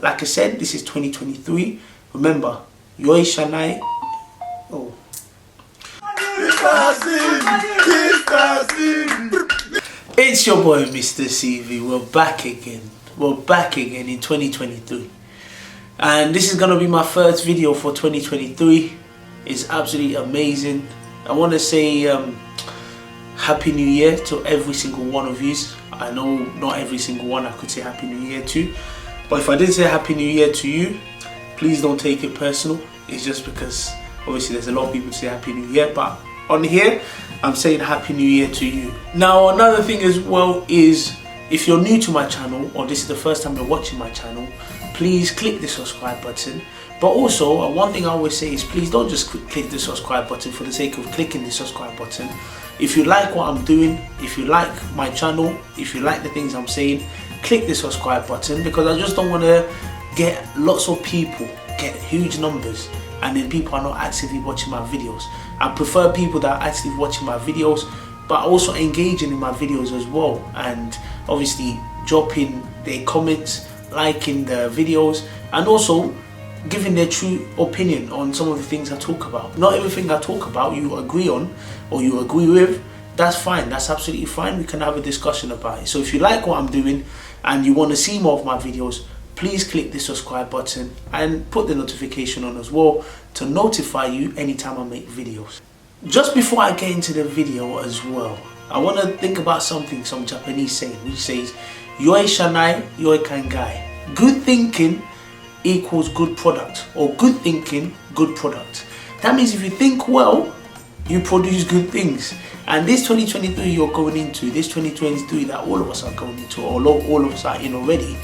Like I said, this is 2023. Remember, Yoy Shanai. Oh. It's your boy MrCV. We're back again. We're back again in 2023. And this is going to be my first video for 2023. It's absolutely amazing. I want to say Happy New Year to every single one of you. I know not every single one I could say Happy New Year to. But if I did say Happy New Year to you, please don't take it personal. It's just because obviously there's a lot of people say Happy New Year, but on here I'm saying Happy New Year to you. Now another thing as well is, if you're new to my channel or this is the first time you're watching my channel, please click the subscribe button. But also one thing I always say is, please don't just click the subscribe button for the sake of clicking the subscribe button. If you like what I'm doing, if you like my channel, if you like the things I'm saying, click the subscribe button, because I just don't want to get lots of people, get huge numbers, and then people are not actively watching my videos. I prefer people that are actively watching my videos, but also engaging in my videos as well, and obviously dropping their comments, liking the videos, and also giving their true opinion on some of the things I talk about. Not everything I talk about you agree on or you agree with. That's fine, that's absolutely fine. We can have a discussion about it. So if you like what I'm doing and you want to see more of my videos, please click the subscribe button and put the notification on as well to notify you anytime I make videos. Just before I get into the video as well, I want to think about something some Japanese saying, which says Yoi Shanai, Yoi Kangai. Good thinking equals good product, or good thinking, good product. That means if you think well, you produce good things. And this 2023 you're going into, this 2023 that all of us are going into, or all of us are in already,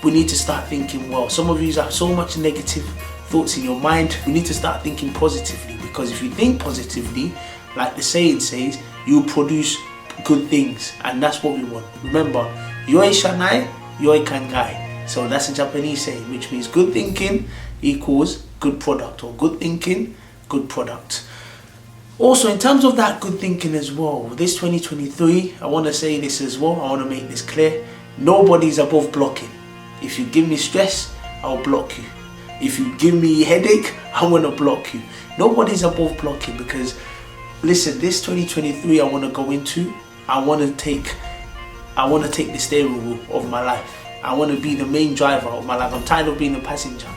we need to start thinking well. Some of you have so much negative thoughts in your mind. We need to start thinking positively, because if you think positively, like the saying says, you produce good things, and that's what we want. Remember, Yoi Shanai, Yoi Kangai. So that's a Japanese saying, which means good thinking equals good product, or good thinking, good product. Also, in terms of that good thinking as well, this 2023, I want to say this as well, I want to make this clear. Nobody's above blocking. If you give me stress, I'll block you. If you give me headache, I'm going to block you. Nobody's above blocking, because listen, this 2023 I want to go into, I want to take the steering wheel of my life. I want to be the main driver of my life. I'm tired of being a passenger.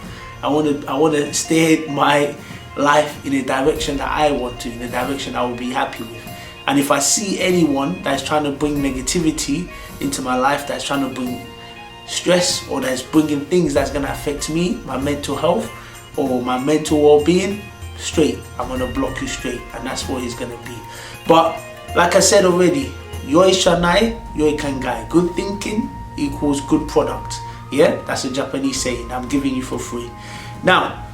I want to steer my life in a direction that I want to, in a direction I will be happy with. And if I see anyone that's trying to bring negativity into my life, that's trying to bring stress, or that's bringing things that's going to affect me, my mental health or my mental well-being, straight, I'm going to block you straight, and that's what it's going to be. But like I said already, Yoi Shanai, Yoi Kangai. Good thinking equals good product. Yeah, that's a Japanese saying I'm giving you for free. Now,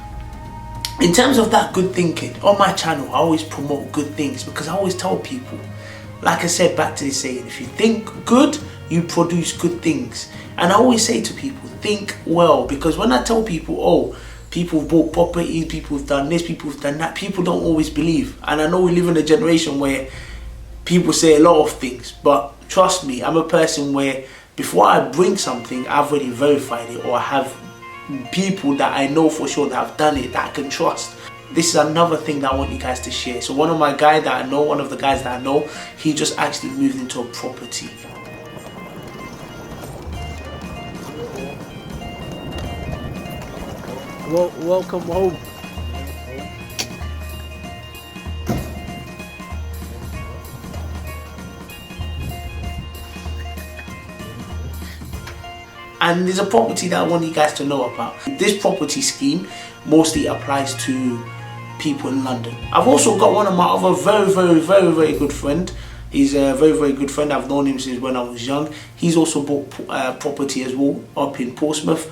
in terms of that good thinking, on my channel I always promote good things, because I always tell people, like I said, back to this saying, if you think good, you produce good things. And I always say to people, think well, because when I tell people, oh, people have bought property, people have done this, people have done that, people don't always believe. And I know we live in a generation where people say a lot of things, but trust me, I'm a person where before I bring something, I've already verified it, or I have people that I know for sure that have done it, that I can trust. This is another thing that I want you guys to share. So one of the guys that I know, he just actually moved into a property. Well, welcome home. And there's a property that I want you guys to know about. This property scheme mostly applies to people in London. I've also got one of my other very good friend. He's a very good friend. I've known him since when I was young. He's also bought property as well up in Portsmouth.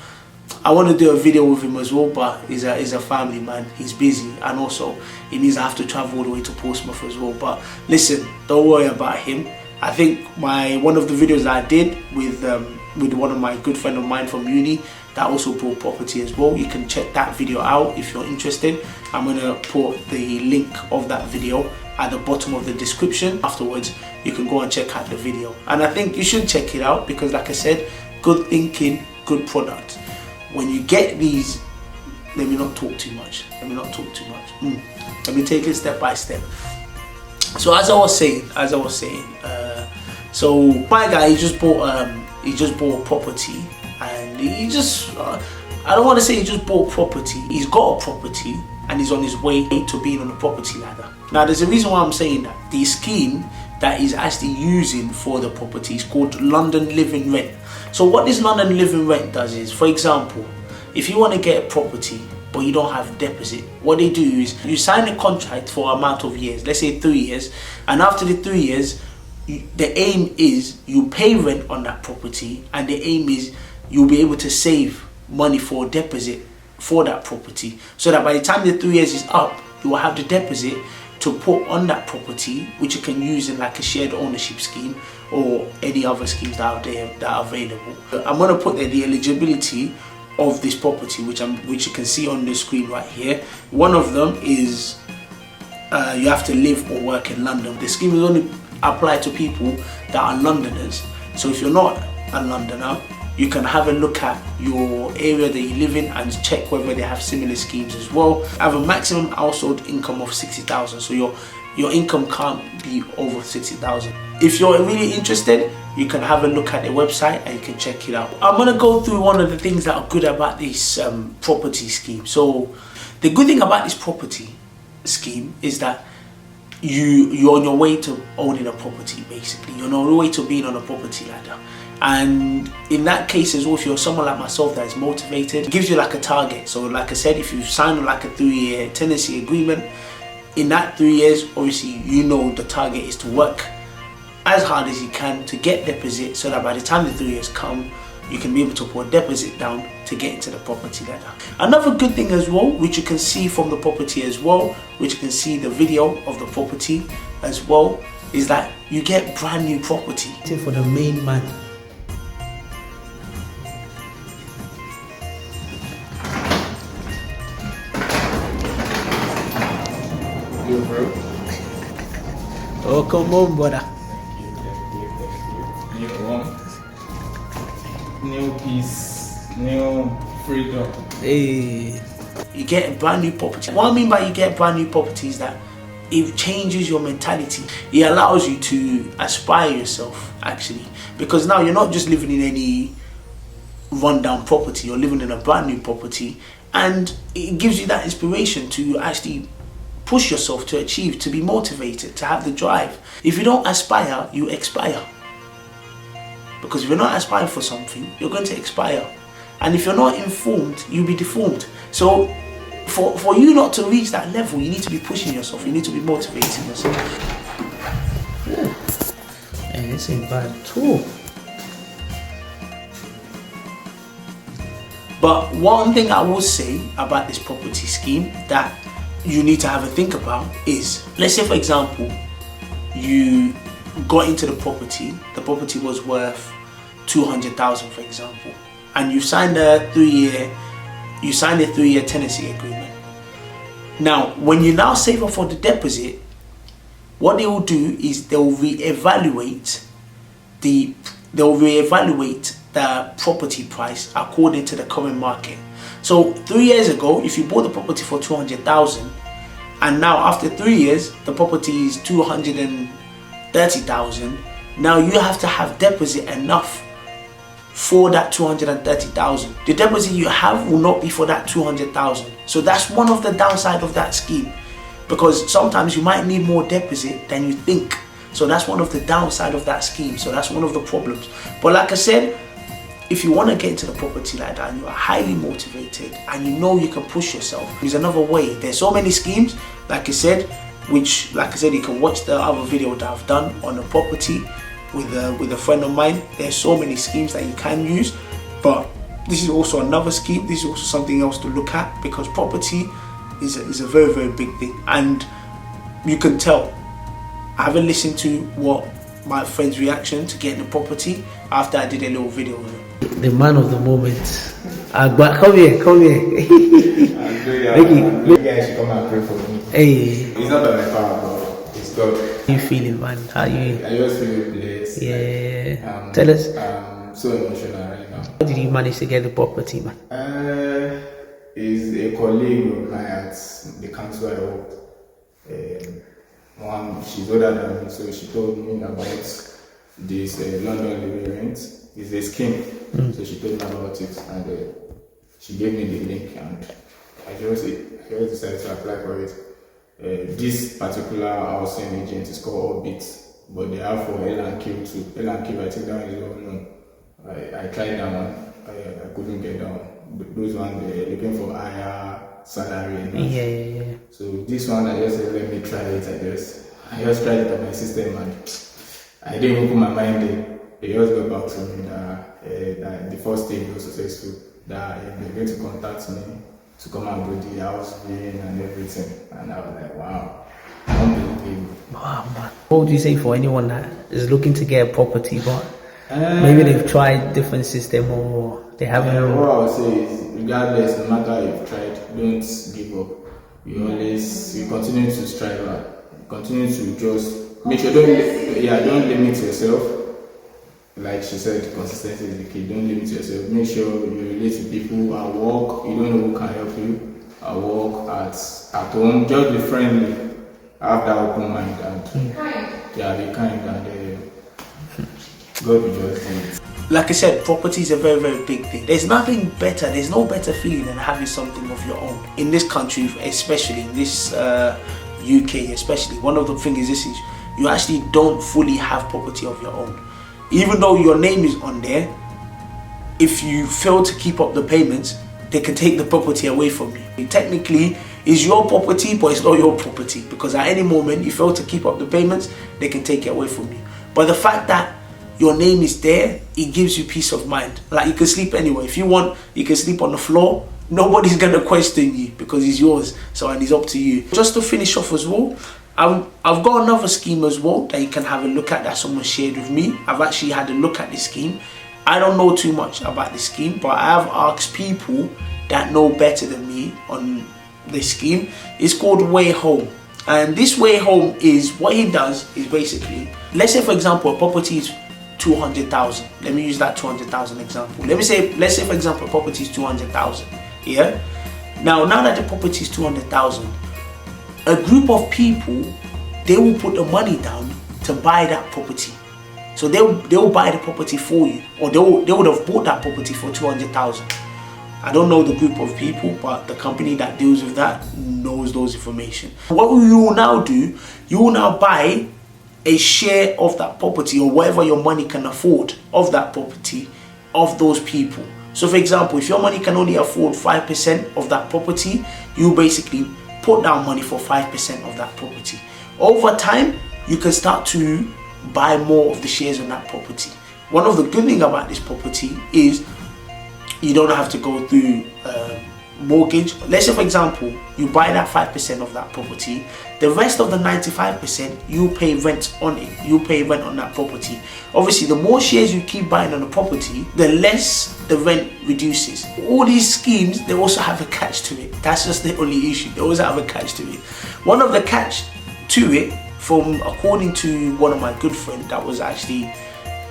I want to do a video with him as well, but he's a family man. He's busy, and also he means I have to travel all the way to Portsmouth as well. But listen, don't worry about him. I think one of the videos that I did with one of my good friend of mine from uni that also bought property as well, you can check that video out if you're interested. I'm going to put the link of that video at the bottom of the description. Afterwards, you can go and check out the video, and I think you should check it out, because like I said, good thinking, good product. get these. Let me not talk too much. Let me take it step by step. So as I was saying, so my guy, he just bought a property, and he just I don't want to say he just bought property. He's got a property, and he's on his way to being on the property ladder. Now, there's a reason why I'm saying that. The scheme that he's actually using for the property is called London Living Rent. So what this London Living Rent does is, for example, if you want to get a property but you don't have deposit, what they do is you sign a contract for an amount of years, let's say 3 years, and after the 3 years, the aim is you pay rent on that property, and the aim is you'll be able to save money for a deposit for that property, so that by the time the 3 years is up, you will have the deposit to put on that property, which you can use in like a shared ownership scheme or any other schemes that are there that are available. I'm going to put there the eligibility of this property, which you can see on the screen right here. One of them is you have to live or work in London. The scheme is only applied to people that are Londoners. So if you're not a Londoner, you can have a look at your area that you live in and check whether they have similar schemes as well. Have a maximum household income of 60,000. So your income can't be over 60,000. If you're really interested, you can have a look at the website and you can check it out. I'm gonna go through one of the things that are good about this property scheme. So the good thing about this property scheme is that you're on your way to owning a property. Basically, you're on your way to being on a property ladder. And in that case as well, if you're someone like myself that is motivated, it gives you like a target. So like I said, if you sign like a 3-year tenancy agreement, in that 3 years, obviously you know the target is to work as hard as you can to get deposit, so that by the time the 3 years come, you can be able to put a deposit down to get into the property ladder. Another good thing as well, which you can see from the property as well, which you can see the video of the property as well, is that you get brand new property. For the main man. You, bro. Oh, come on, brother. New home, new peace, new freedom. Hey, you get a brand new property. What I mean by you get a brand new property is that it changes your mentality. It allows you to aspire yourself, actually, because now you're not just living in any rundown property. You're living in a brand new property, and it gives you that inspiration to actually push yourself to achieve, to be motivated, to have the drive. If you don't aspire, you expire. Because if you're not aspiring for something, you're going to expire. And if you're not informed, you'll be deformed. So for you not to reach that level, you need to be pushing yourself. You need to be motivating yourself. Yeah. And this ain't bad at all. But one thing I will say about this property scheme that you need to have a think about is, let's say for example, you got into the property was worth 200,000 for example, and you signed a 3-year tenancy agreement. Now when you now save up for the deposit, what they will do is they'll reevaluate the property price according to the current market. So 3 years ago, if you bought the property for 200,000, and now after 3 years the property is 230,000, now you have to have deposit enough for that 230,000. The deposit you have will not be for that 200,000. So that's one of the downside of that scheme, because sometimes you might need more deposit than you think. So that's one of the downside of that scheme. So that's one of the problems. But like I said, if you want to get into the property like that and you are highly motivated and you know you can push yourself, there's another way. There's so many schemes, like I said, which, like I said, you can watch the other video that I've done on a property with a friend of mine. There's so many schemes that you can use, but this is also another scheme. This is also something else to look at, because property is a very, very big thing. And you can tell, I haven't listened to what my friend's reaction to getting the property after I did a little video with him. The man of the moment. Agba, come here. You guys should come and pray for me. Hey. It's not by my power, but it's God. How you feeling, man? How you? I just feel blessed. Yeah. Tell us. so emotional right now. How did you manage to get the property, man? Is a colleague of mine at the council I worked. She's older than me, so she told me about this London living rent. It's a scheme, so she told me about it, and she gave me the link, and I just decided to apply for it. This particular housing agent is called Orbit, but they have for L&Q too. L&Q, I think that is well known. I tried that one. I couldn't get that one. Those ones, they're looking for higher salary. Yeah. So this one, I just said, let me try it. I just tried it on my system, and I didn't even put my mind there. They just got back to me that the first stage was successful. That they're going to contact me to come and do the house viewing and everything. And I was like, wow, unbelievable. Wow, man. What would you say for anyone that is looking to get a property, but maybe they've tried different system or they haven't? What I would say is, regardless, no matter how you've tried, don't give up. You continue to strive hard. Continue to just make sure don't limit yourself. Like she said, consistency is the key. Don't limit yourself. Make sure you relate to people at work. You don't know who can help you at work, at home. Just be friendly. Have that open mind and be kind, and God will just do it. Like I said, property is a very, very big thing. There's nothing better. There's no better feeling than having something of your own. In this country, especially in this UK, especially, one of the things is you actually don't fully have property of your own. Even though your name is on there, if you fail to keep up the payments, they can take the property away from you. It technically is your property, but it's not your property, because at any moment you fail to keep up the payments, they can take it away from you. But the fact that your name is there, it gives you peace of mind. Like, you can sleep anywhere. If you want, you can sleep on the floor. Nobody's gonna question you because it's yours. So, and it's up to you. Just to finish off as well, I've got another scheme as well that you can have a look at, that someone shared with me. I've actually had a look at this scheme. I don't know too much about this scheme, but I have asked people that know better than me on this scheme. It's called Wayhome. And this Wayhome is, what he does is basically, let's say for example a property is 200,000. Let me use that 200,000 example. Let's say for example a property is 200,000. Yeah. Now that the property is 200,000, a group of people, they will put the money down to buy that property. So they will buy the property for you, or they would have bought that property for 200,000. I don't know the group of people, but the company that deals with that knows those information. What you will now do, you will now buy a share of that property, or whatever your money can afford of that property, of those people. So for example, if your money can only afford 5% of that property, you basically put down money for 5% of that property. Over time, you can start to buy more of the shares on that property. One of the good things about this property is you don't have to go through mortgage. Let's say for example, you buy that 5% of that property, the rest of the 95%, you pay rent on it. You pay rent on that property. Obviously, the more shares you keep buying on the property, the less the rent reduces. All these schemes, they also have a catch to it. That's just the only issue. They also have a catch to it. One of the catch to it, according to one of my good friends that was actually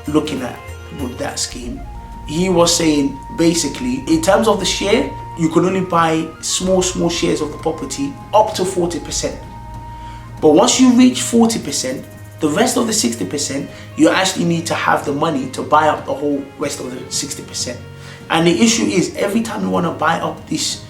looking at with that scheme, he was saying basically, in terms of the share, you can only buy small shares of the property up to 40%. But once you reach 40%, the rest of the 60%, you actually need to have the money to buy up the whole rest of the 60%. And the issue is, every time you want to buy up this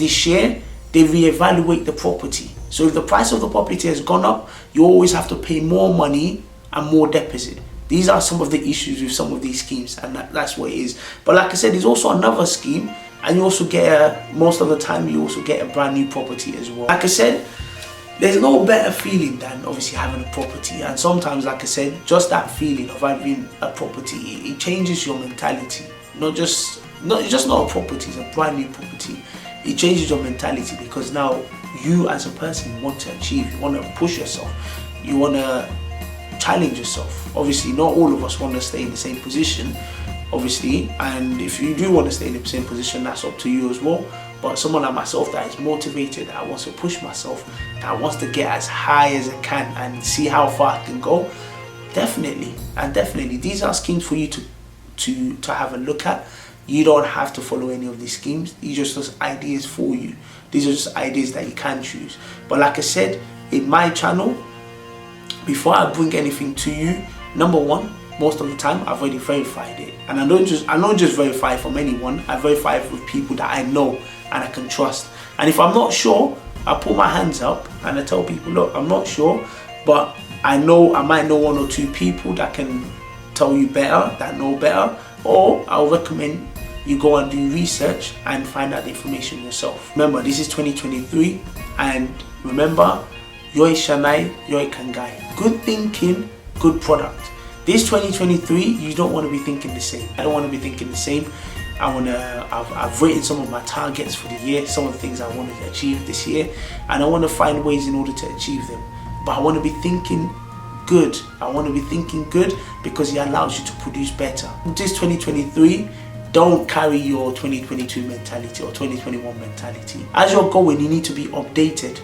share, they reevaluate the property. So if the price of the property has gone up, you always have to pay more money and more deposit. These are some of the issues with some of these schemes, and that's what it is. But like I said, there's also another scheme, and you also get most of the time you also get a brand new property as well. Like I said, there's no better feeling than obviously having a property, and sometimes, like I said, just that feeling of having a property, it changes your mentality. It's just not a property, it's a brand new property. It changes your mentality, because now you as a person want to achieve, you want to push yourself, you want to challenge yourself. Obviously, not all of us want to stay in the same position, obviously, and if you do want to stay in the same position, that's up to you as well. But someone like myself that is motivated, that wants to push myself, that wants to get as high as I can and see how far I can go, definitely, these are schemes for you to have a look at. You don't have to follow any of these schemes. These are just ideas for you. These are just ideas that you can choose. But like I said, in my channel, before I bring anything to you, number one, most of the time I've already verified it. And I don't just verify from anyone. I verify it with people that I know and I can trust. And if I'm not sure, I put my hands up and I tell people, look, I'm not sure, but I might know one or two people that can tell you better, that know better, or I'll recommend you go and do research and find out the information yourself. Remember, this is 2023, and remember, yoy shanai, yoy kangai. Good thinking, good product. This 2023, you don't want to be thinking the same. I don't want to be thinking the same. I've written some of my targets for the year, some of the things I want to achieve this year, and I want to find ways in order to achieve them. But I want to be thinking good. I want to be thinking good because it allows you to produce better. This 2023, don't carry your 2022 mentality or 2021 mentality. As you're going, you need to be updated.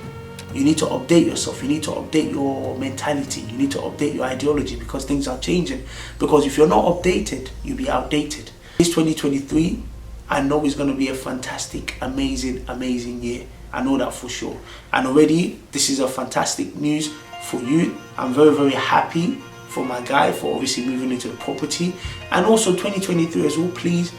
You need to update yourself. You need to update your mentality. You need to update your ideology because things are changing. Because if you're not updated, you'll be outdated. This 2023, I know it's going to be a fantastic, amazing year. I know that for sure. And already, this is a fantastic news for you. I'm very happy for my guy for obviously moving into the property. And also 2023 as well, please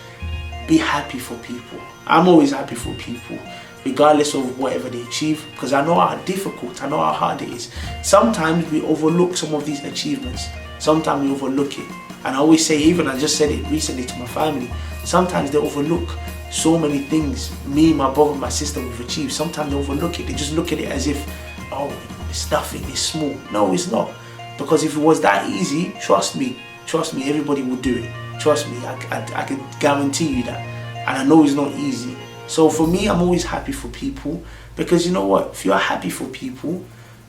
be happy for people. I'm always happy for people, regardless of whatever they achieve, because I know how difficult, I know how hard it is. Sometimes we overlook some of these achievements. Sometimes we overlook it. And I always say, even I just said it recently to my family, sometimes they overlook so many things me, my brother, my sister we've achieved. Sometimes they overlook it. They just look at it as if, oh, it's nothing, it's small. No, it's not. Because if it was that easy, trust me, everybody would do it. Trust me, I can guarantee you that. And I know it's not easy. So for me, I'm always happy for people, because you know what? If you're happy for people,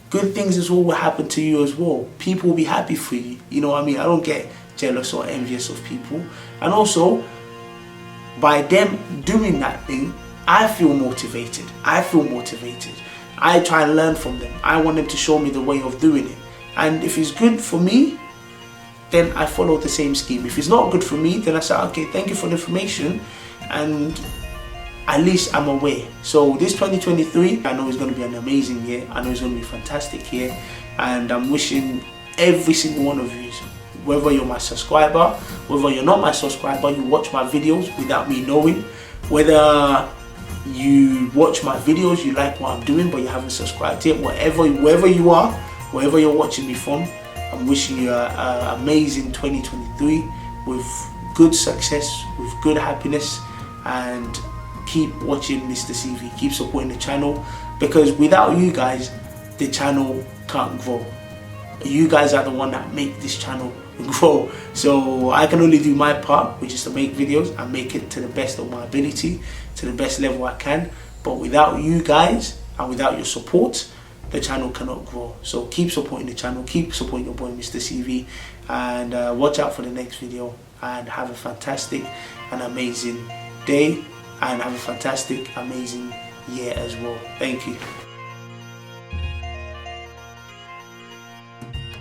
good things as well will happen to you as well. People will be happy for you. You know what I mean? I don't get jealous or envious of people. And also, by them doing that thing, I feel motivated. I try and learn from them. I want them to show me the way of doing it. And if it's good for me, then I follow the same scheme. If it's not good for me, then I say, okay, thank you for the information, and at least I'm aware. So this 2023, I know it's going to be an amazing year. I know it's going to be a fantastic year. And I'm wishing every single one of you, whether you're my subscriber, whether you're not my subscriber, you watch my videos without me knowing, whether you watch my videos, you like what I'm doing, but you haven't subscribed yet, wherever you are, wherever you're watching me from, I'm wishing you an amazing 2023 with good success, with good happiness, and keep watching MrCV, keep supporting the channel, because without you guys, the channel can't grow. You guys are the one that make this channel grow. So I can only do my part, which is to make videos and make it to the best of my ability, to the best level I can. But without you guys and without your support, the channel cannot grow. So keep supporting the channel, keep supporting your boy MrCV, and watch out for the next video, and have a fantastic and amazing day, and have a fantastic, amazing year as well. Thank you.